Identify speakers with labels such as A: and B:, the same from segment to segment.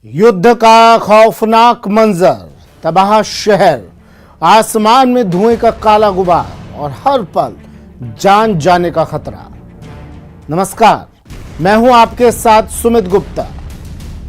A: युद्ध का खौफनाक मंजर, तबाह शहर, आसमान में धुएं का काला गुबार और हर पल जान जाने का खतरा। नमस्कार, मैं हूं आपके साथ सुमित गुप्ता।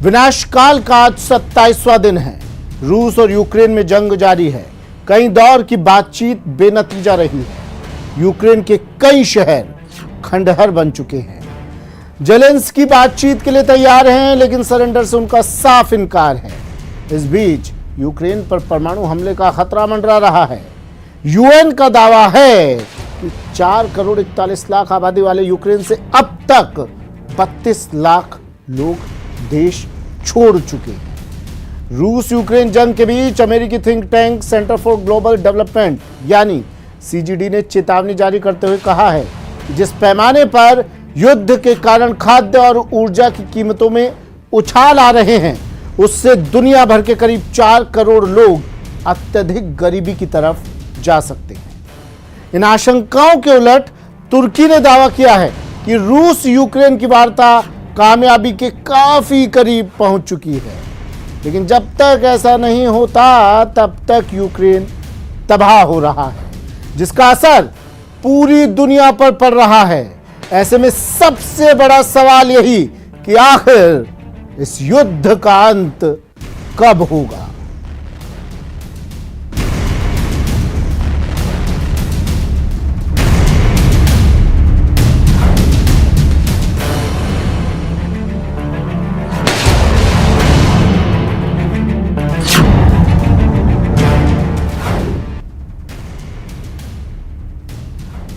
A: विनाशकाल का आज 27वां दिन है। रूस और यूक्रेन में जंग जारी है। कई दौर की बातचीत बेनतीजा रही है। यूक्रेन के कई शहर खंडहर बन चुके हैं। जेलेंस्की बातचीत के लिए तैयार हैं, लेकिन सरेंडर से उनका साफ इनकार है। इस बीच यूक्रेन पर परमाणु हमले का खतरा मंडरा रहा है। यूएन का दावा है कि 4 करोड़ 41 लाख आबादी वाले यूक्रेन से अब तक 32 लाख लोग देश छोड़ चुके हैं। रूस यूक्रेन जंग के बीच अमेरिकी think tank centre for global development यानी सीजीडी ने चेतावनी जारी करते हुए कहा है कि जिस पैमाने पर युद्ध के कारण खाद्य और ऊर्जा की कीमतों में उछाल आ रहे हैं, उससे दुनिया भर के करीब 4 करोड़ लोग अत्यधिक गरीबी की तरफ जा सकते हैं। इन आशंकाओं के उलट तुर्की ने दावा किया है कि रूस यूक्रेन की वार्ता कामयाबी के काफी करीब पहुंच चुकी है। लेकिन जब तक ऐसा नहीं होता, तब तक यूक्रेन तबाह हो रहा है, जिसका असर पूरी दुनिया पर पड़ रहा है। ऐसे में सबसे बड़ा सवाल यही कि आखिर इस युद्ध का अंत कब होगा।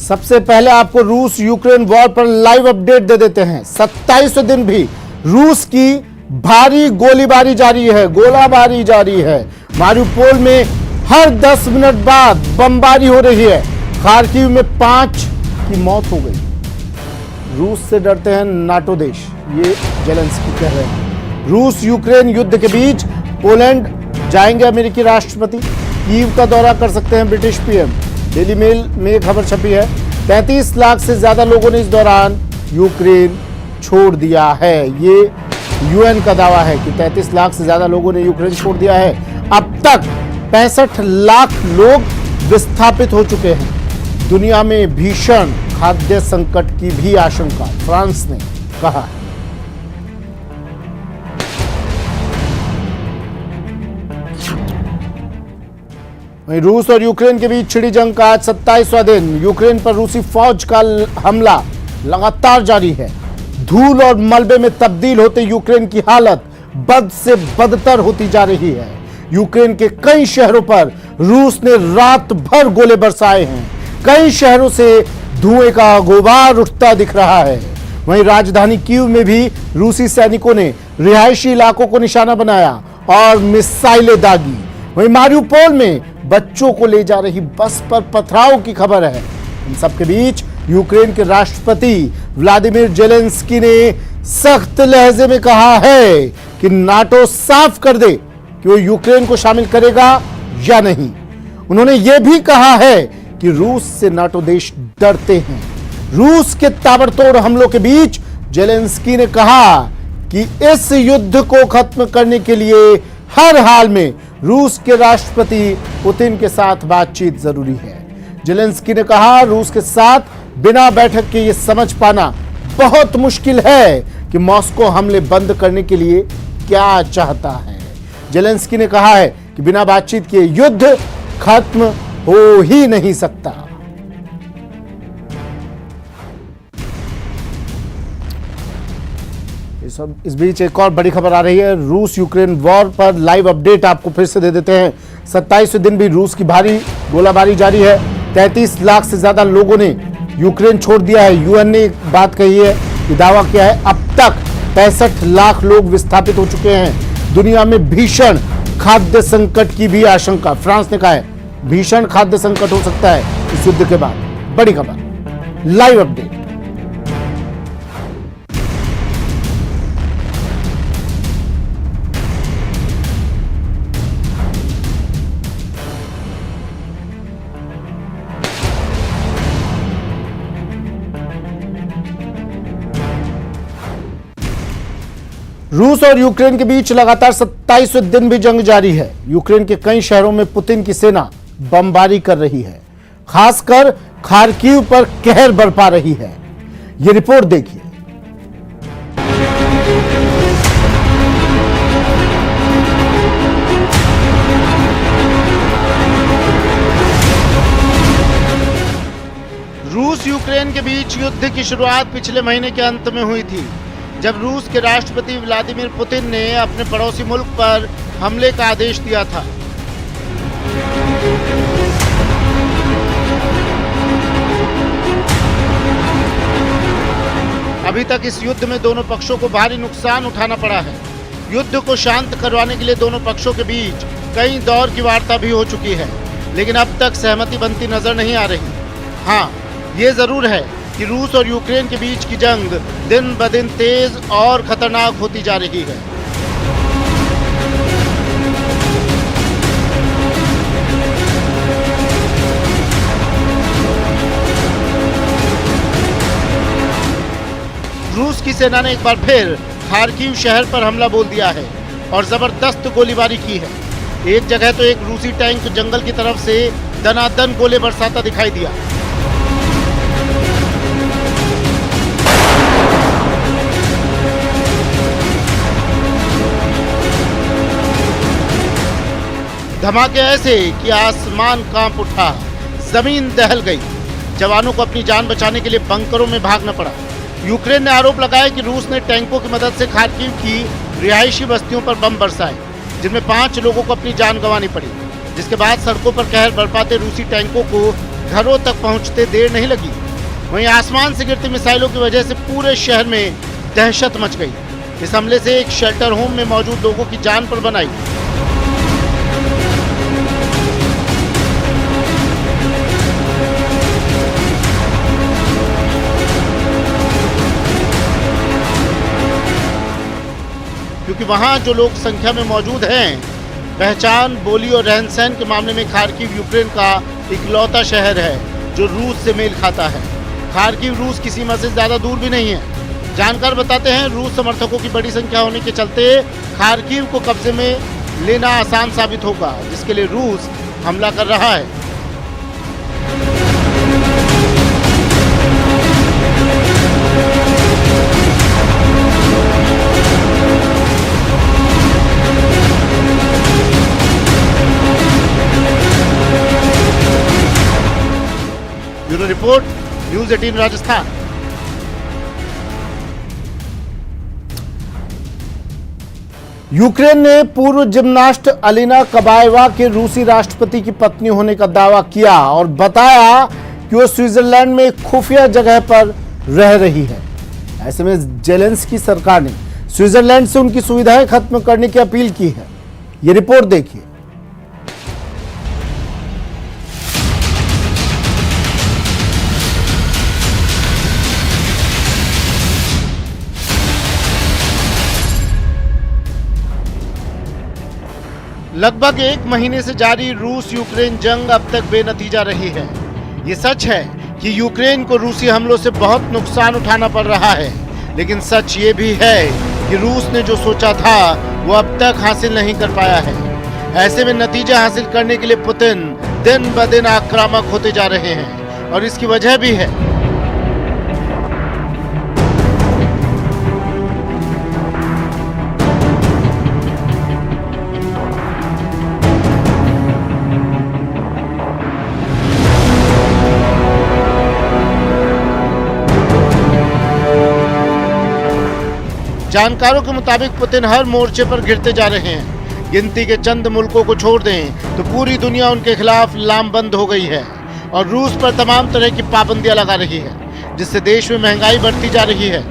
A: सबसे पहले आपको रूस यूक्रेन वॉर पर लाइव अपडेट दे देते हैं। 27वें दिन भी रूस की भारी गोलीबारी जारी है, गोलाबारी जारी है। मारिउपोल में हर 10 मिनट बाद बमबारी हो रही है। खार्किव में 5 की मौत हो गई। रूस से डरते हैं नाटो देश, ये जेलेंस्की कह रहे हैं। रूस यूक्रेन युद्ध के बीच पोलैंड जाएंगे अमेरिकी राष्ट्रपति। कीव का दौरा कर सकते हैं ब्रिटिश पीएम। डेली मेल में खबर छपी है 33 लाख से ज्यादा लोगों ने इस दौरान यूक्रेन छोड़ दिया है। ये यूएन का दावा है कि 33 लाख से ज्यादा लोगों ने यूक्रेन छोड़ दिया है। अब तक 65 लाख लोग विस्थापित हो चुके हैं। दुनिया में भीषण खाद्य संकट की भी आशंका फ्रांस ने कहा है। वहीं रूस और यूक्रेन के बीच छिड़ी जंग का आज 27वां दिन। यूक्रेन पर रूसी फौज का हमला लगातार जारी है। धूल और मलबे में तब्दील होते यूक्रेन की हालत बद से बदतर होती जा रही है। यूक्रेन के कई शहरों पर रूस ने रात भर गोले बरसाए हैं। कई शहरों से धुएं का गुबार उठता दिख रहा है। वहीं राजधानी कीव में भी रूसी सैनिकों ने रिहायशी इलाकों को निशाना बनाया और मिसाइलें दागी। वहीं मारिउपोल में बच्चों को ले जा रही बस पर पथराव की खबर है। इन सबके बीच यूक्रेन के राष्ट्रपति व्लादिमीर जेलेंस्की ने सख्त लहजे में कहा है कि नाटो साफ कर दे कि वो यूक्रेन को शामिल करेगा या नहीं। उन्होंने यह भी कहा है कि रूस से नाटो देश डरते हैं। रूस के ताबड़तोड़ हमलों के बीच जेलेंस्की ने कहा कि इस युद्ध को खत्म करने के लिए हर हाल में रूस के राष्ट्रपति पुतिन के साथ बातचीत जरूरी है। जेलेंस्की ने कहा, रूस के साथ बिना बैठक के ये समझ पाना बहुत मुश्किल है कि मॉस्को हमले बंद करने के लिए क्या चाहता है। जेलेंस्की ने कहा है कि बिना बातचीत के युद्ध खत्म हो ही नहीं सकता। इस बीच एक और बड़ी खबर आ रही है। रूस यूक्रेन वॉर पर लाइव अपडेट आपको फिर से दे देते हैं। 27वें दिन भी रूस की भारी गोलाबारी जारी है। 33 लाख से ज्यादा लोगों ने यूक्रेन छोड़ दिया है। यूएन ने एक बात कही है कि दावा किया है अब तक 65 लाख लोग विस्थापित हो चुके हैं। दुनिया में भीषण खाद्य संकट की भी आशंका फ्रांस ने कहा है। भीषण खाद्य संकट हो सकता है इस युद्ध के बाद। बड़ी खबर, लाइव अपडेट। रूस और यूक्रेन के बीच लगातार 27वें दिन भी जंग जारी है। यूक्रेन के कई शहरों में पुतिन की सेना बमबारी कर रही है, खासकर खार्किव पर कहर बरपा रही है। ये रिपोर्ट देखिए। रूस यूक्रेन के बीच युद्ध की शुरुआत पिछले महीने के अंत में हुई थी, जब रूस के राष्ट्रपति व्लादिमीर पुतिन ने अपने पड़ोसी मुल्क पर हमले का आदेश दिया था। अभी तक इस युद्ध में दोनों पक्षों को भारी नुकसान उठाना पड़ा है। युद्ध को शांत करवाने के लिए दोनों पक्षों के बीच कई दौर की वार्ता भी हो चुकी है, लेकिन अब तक सहमति बनती नजर नहीं आ रही। हाँ, ये जरूर है कि रूस और यूक्रेन के बीच की जंग दिन ब दिन तेज और खतरनाक होती जा रही है। रूस की सेना ने एक बार फिर खार्किव शहर पर हमला बोल दिया है और जबरदस्त गोलीबारी की है। एक जगह तो एक रूसी टैंक जंगल की तरफ से दनादन गोले बरसाता दिखाई दिया। धमाके ऐसे कि आसमान कांप उठा, जमीन दहल गई। जवानों को अपनी जान बचाने के लिए बंकरों में भागना पड़ा। यूक्रेन ने आरोप लगाया कि रूस ने टैंकों की मदद से खार्किव की रिहायशी बस्तियों पर बम बरसाए, जिनमें 5 लोगों को अपनी जान गंवानी पड़ी। जिसके बाद सड़कों पर कहर बरपाते रूसी टैंकों को घरों तक पहुंचते देर नहीं लगी। वहीं आसमान से गिरती मिसाइलों की वजह से पूरे शहर में दहशत मच गई। इस हमले से एक शेल्टर होम में मौजूद लोगों की जान पर बन आई। क्योंकि वहां जो लोग संख्या में मौजूद हैं, पहचान, बोली और रहन सहन के मामले में खार्किव यूक्रेन का इकलौता शहर है जो रूस से मेल खाता है। खार्किव रूस की सीमा से ज्यादा दूर भी नहीं है। जानकार बताते हैं, रूस समर्थकों की बड़ी संख्या होने के चलते खार्किव को कब्जे में लेना आसान साबित होगा, जिसके लिए रूस हमला कर रहा है। Bureau report, news 18 Rajasthan. Ukraine ने पूर्व जिम्नास्ट अलीना कबाएवा के रूसी राष्ट्रपति की पत्नी होने का दावा किया और बताया कि वो स्विट्जरलैंड में एक खुफिया जगह पर रह रही है। ऐसे में जेलेंस्की सरकार ने स्विट्जरलैंड से उनकी सुविधाएं खत्म करने की अपील की है। ये रिपोर्ट देखिए। लगभग 1 महीने से जारी रूस यूक्रेन जंग अब तक बेनतीजा रही है। ये सच है कि यूक्रेन को रूसी हमलों से बहुत नुकसान उठाना पड़ रहा है, लेकिन सच ये भी है कि रूस ने जो सोचा था वो अब तक हासिल नहीं कर पाया है। ऐसे में नतीजा हासिल करने के लिए पुतिन दिन ब दिन आक्रामक होते जा रहे हैं और इसकी वजह भी है। जानकारों के मुताबिक पुतिन हर मोर्चे पर गिरते जा रहे हैं। गिनती के चंद मुल्कों को छोड़ दें तो पूरी दुनिया उनके खिलाफ लामबंद हो गई है और रूस पर तमाम तरह की पाबंदियां लगा रही है, जिससे देश में महंगाई बढ़ती जा रही है।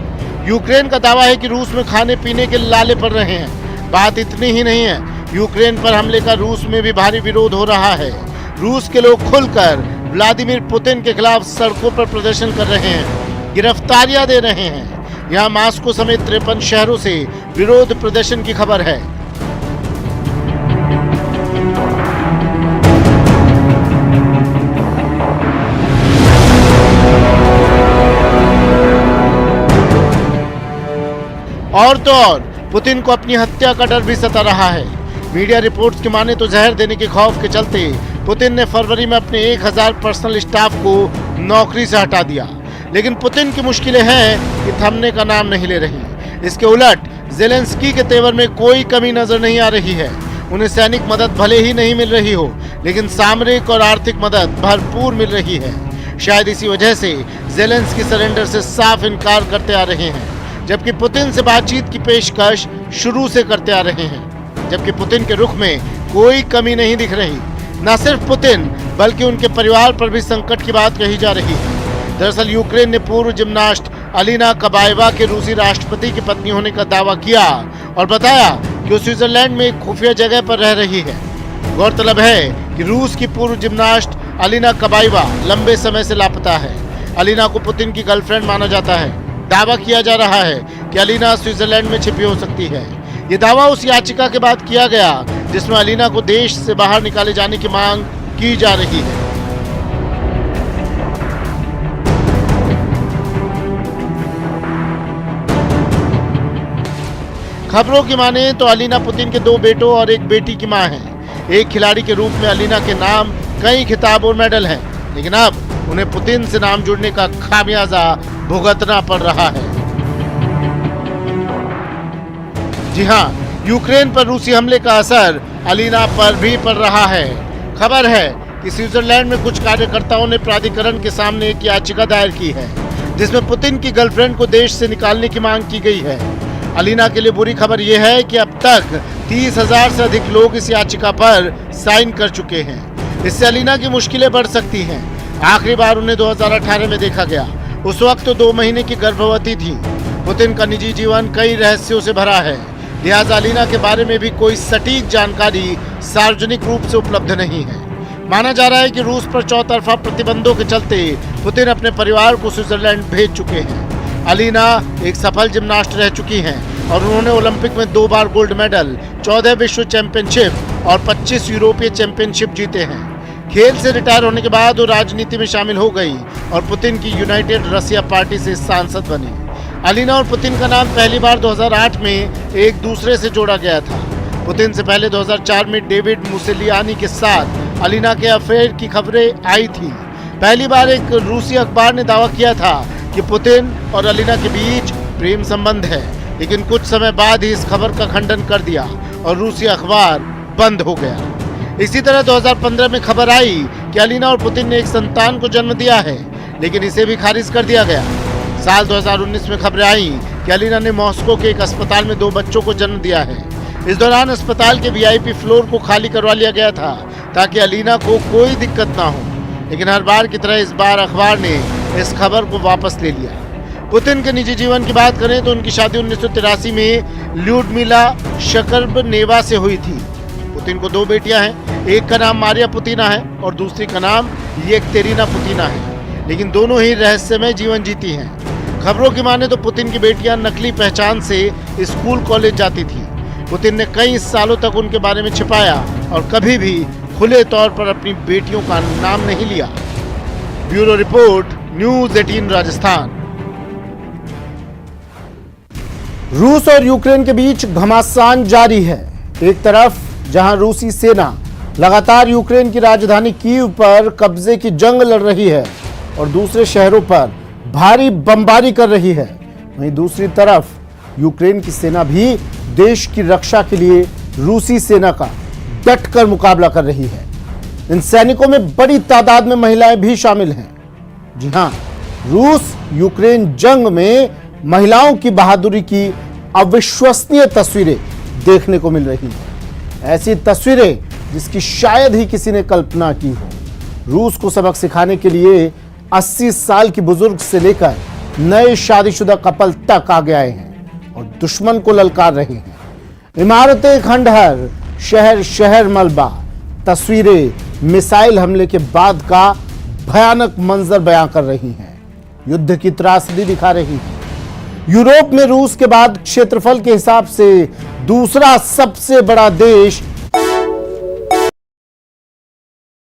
A: यूक्रेन का दावा है कि रूस में खाने पीने के लाले पड़ रहे हैं। बात इतनी ही नहीं है, यूक्रेन पर हमले का रूस में भी भारी विरोध हो रहा है। रूस के लोग खुलकर व्लादिमीर पुतिन के खिलाफ सड़कों पर प्रदर्शन कर रहे हैं, गिरफ्तारियां दे रहे हैं। यहाँ मास्को समेत 53 शहरों से विरोध प्रदर्शन की खबर है। और तो और पुतिन को अपनी हत्या का डर भी सता रहा है। मीडिया रिपोर्ट्स की माने तो जहर देने के खौफ के चलते पुतिन ने फरवरी में अपने 1000 पर्सनल स्टाफ को नौकरी से हटा दिया। लेकिन पुतिन की मुश्किलें हैं कि थमने का नाम नहीं ले रही। इसके उलट ज़ेलेंस्की के तेवर में कोई कमी नजर नहीं आ रही है। उन्हें सैनिक मदद भले ही नहीं मिल रही हो, लेकिन सामरिक और आर्थिक मदद भरपूर मिल रही है। शायद इसी वजह से ज़ेलेंस्की सरेंडर से साफ इनकार करते आ रहे हैं, जबकि पुतिन से बातचीत की पेशकश शुरू से करते आ रहे हैं। जबकि पुतिन के रुख में कोई कमी नहीं दिख रही। न सिर्फ पुतिन बल्कि उनके परिवार पर भी संकट की बात कही जा रही है। दरअसल यूक्रेन ने पूर्व जिम्नास्ट अलीना कबाएवा के रूसी राष्ट्रपति की पत्नी होने का दावा किया और बताया कि वो स्विट्जरलैंड में एक खुफिया जगह पर रह रही है। गौरतलब है कि रूस की पूर्व जिम्नास्ट अलीना कबाएवा लंबे समय से लापता है। अलीना को पुतिन की गर्लफ्रेंड माना जाता है। दावा किया जा रहा है कि अलीना स्विट्जरलैंड में छिपी हो सकती है। ये दावा उस याचिका के बाद किया गया जिसमें अलीना को देश से बाहर निकाले जाने की मांग की जा रही है। खबरों की माने तो अलीना पुतिन के 2 बेटों और 1 बेटी की मां है। एक खिलाड़ी के रूप में अलीना के नाम कई खिताब और मेडल हैं, लेकिन अब उन्हें पुतिन से नाम जुड़ने का खामियाजा भुगतना पड़ रहा है। जी हाँ, यूक्रेन पर रूसी हमले का असर अलीना पर भी पड़ रहा है। खबर है कि स्विट्जरलैंड में कुछ कार्यकर्ताओं ने प्राधिकरण के सामने एक याचिका दायर की है, जिसमें पुतिन की गर्लफ्रेंड को देश से निकालने की मांग की गई है। अलीना के लिए बुरी खबर यह है कि अब तक 30,000 से अधिक लोग इस याचिका पर साइन कर चुके हैं। इससे अलीना की मुश्किलें बढ़ सकती हैं। आखिरी बार उन्हें 2018 में देखा गया। उस वक्त तो 2 महीने की गर्भवती थी। पुतिन का निजी जीवन कई रहस्यों से भरा है, लिहाजा अलीना के बारे में भी कोई सटीक जानकारी सार्वजनिक रूप से उपलब्ध नहीं है। माना जा रहा है कि रूस पर चौतरफा प्रतिबंधों के चलते पुतिन अपने परिवार को स्विट्जरलैंड भेज चुके हैं। अलीना एक सफल जिम्नास्ट रह चुकी हैं और उन्होंने ओलंपिक में 2 बार गोल्ड मेडल, 14 विश्व चैंपियनशिप और 25 यूरोपीय चैंपियनशिप जीते हैं। खेल से रिटायर होने के बाद वो राजनीति में शामिल हो गई और पुतिन की यूनाइटेड रसिया पार्टी से सांसद बनी। अलीना और पुतिन का नाम पहली बार 2008 में एक दूसरे से जोड़ा गया था। पुतिन से पहले 2004 में डेविड मुसेलियानी के साथ अलीना के अफेयर की खबरें आई थी। पहली बार एक रूसी अखबार ने दावा किया था कि पुतिन और अलीना के बीच प्रेम संबंध है, लेकिन कुछ समय बाद ही इस खबर का खंडन कर दिया और रूसी अखबार बंद हो गया। इसी तरह 2015 में खबर आई कि अलीना और पुतिन ने एक संतान को जन्म दिया है, लेकिन इसे भी खारिज कर दिया गया। साल 2019 में खबरें आई कि अलीना ने मॉस्को के एक अस्पताल में 2 बच्चों को जन्म दिया है। इस दौरान अस्पताल के वीआईपी फ्लोर को खाली करवा लिया गया था ताकि अलीना को कोई दिक्कत ना हो, लेकिन हर बार की तरह इस बार अखबार ने इस खबर को वापस ले लिया। पुतिन के निजी जीवन की बात करें तो उनकी शादी 1983 में ल्यूडमिला शकरबनेवा से हुई थी। पुतिन को 2 बेटियां हैं, एक का नाम मारिया पुतिना है और दूसरी का नाम येकतेरिना पुतिना है, लेकिन दोनों ही रहस्यमय जीवन जीती हैं। खबरों की माने तो पुतिन की बेटियां नकली पहचान से स्कूल कॉलेज जाती थी। पुतिन ने कई सालों तक उनके बारे में छिपाया और कभी भी खुले तौर पर अपनी बेटियों का नाम नहीं लिया। Bureau report, news 18 Rajasthan. रूस और यूक्रेन के बीच घमासान जारी है। एक तरफ जहां रूसी सेना लगातार यूक्रेन की राजधानी कीव पर कब्जे की जंग लड़ रही है और दूसरे शहरों पर भारी बमबारी कर रही है, वहीं दूसरी तरफ यूक्रेन की सेना भी देश की रक्षा के लिए रूसी सेना का डटकर मुकाबला कर रही है। इन सैनिकों में बड़ी तादाद में महिलाएं भी शामिल हैं। जी हां, रूस यूक्रेन जंग में महिलाओं की बहादुरी की अविश्वसनीय तस्वीरें देखने को मिल रही हैं। ऐसी तस्वीरें जिसकी शायद ही किसी ने कल्पना की हो। रूस को सबक सिखाने के लिए 80 साल की बुजुर्ग से लेकर नए शादीशुदा कपल तक आगे आए हैं और दुश्मन को ललकार रहे हैं। इमारतें खंडहर, शहर शहर मलबा, तस्वीरें मिसाइल हमले के बाद का भयानक मंजर बयां कर रही हैं, युद्ध की त्रासदी दिखा रही हैं। यूरोप में रूस के बाद क्षेत्रफल के हिसाब से दूसरा सबसे बड़ा देश